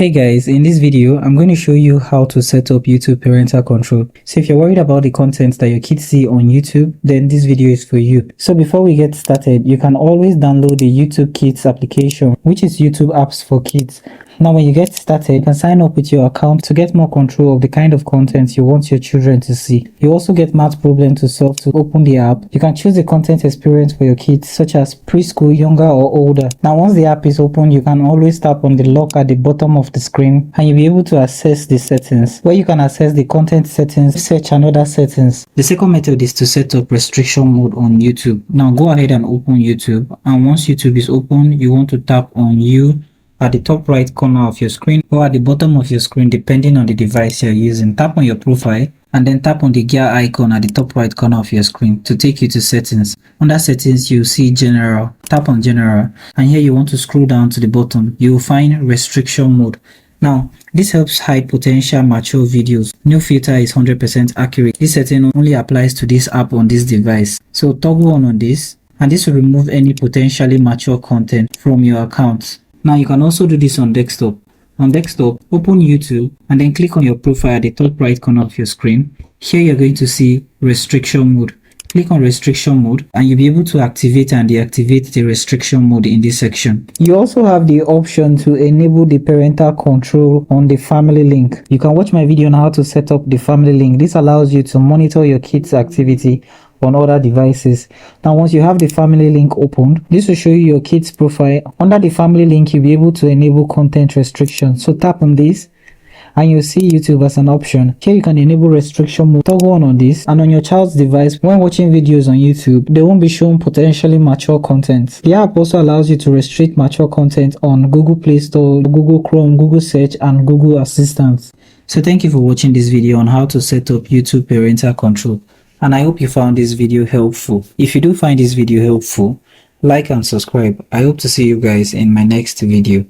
Hey guys, in this video, I'm going to show you how to set up YouTube parental control. So if you're worried about the content that your kids see on YouTube, then this video is for you. So before we get started, you can always download the YouTube Kids application, which is YouTube apps for kids. Now when you get started, you can sign up with your account to get more control of the kind of content you want your children to see. You also get math problem to solve to open the app. You can choose the content experience for your kids, such as preschool, younger or older. Now once the app is open, you can always tap on the lock at the bottom of the screen and you'll be able to access the settings. Where you can access the content settings, search and other settings. The second method is to set up restriction mode on YouTube. Now go ahead and open YouTube, and once YouTube is open, you want to tap on You at the top right corner of your screen or at the bottom of your screen depending on the device you're using. Tap on your profile and then tap on the gear icon at the top right corner of your screen to take you to settings. Under settings, you'll see general. Tap on general and here you want to scroll down to the bottom. You will find restriction mode. Now this helps hide potential mature videos. No filter is 100% accurate. This setting only applies to this app on this device. So toggle on this and this will remove any potentially mature content from your account. Now you can also do this on desktop. On desktop, open YouTube and then click on your profile at the top right corner of your screen. Here you're going to see restriction mode. Click on restriction mode and you'll be able to activate and deactivate the restriction mode in this section. You also have the option to enable the parental control on the family link. You can watch my video on how to set up the family link. This allows you to monitor your kids' activity on other devices. Now once you have the family link opened, this will show you your kids profile. Under the family link, you'll be able to enable content restrictions. So tap on this and you'll see YouTube as an option. Here you can enable restriction mode. Toggle on this, and on your child's device, when watching videos on YouTube, they won't be shown potentially mature content. The app also allows you to restrict mature content on Google Play Store, Google Chrome, Google Search and Google Assistant. So thank you for watching this video on how to set up YouTube parental control. And I hope you found this video helpful. If you do find this video helpful, like and subscribe. I hope to see you guys in my next video.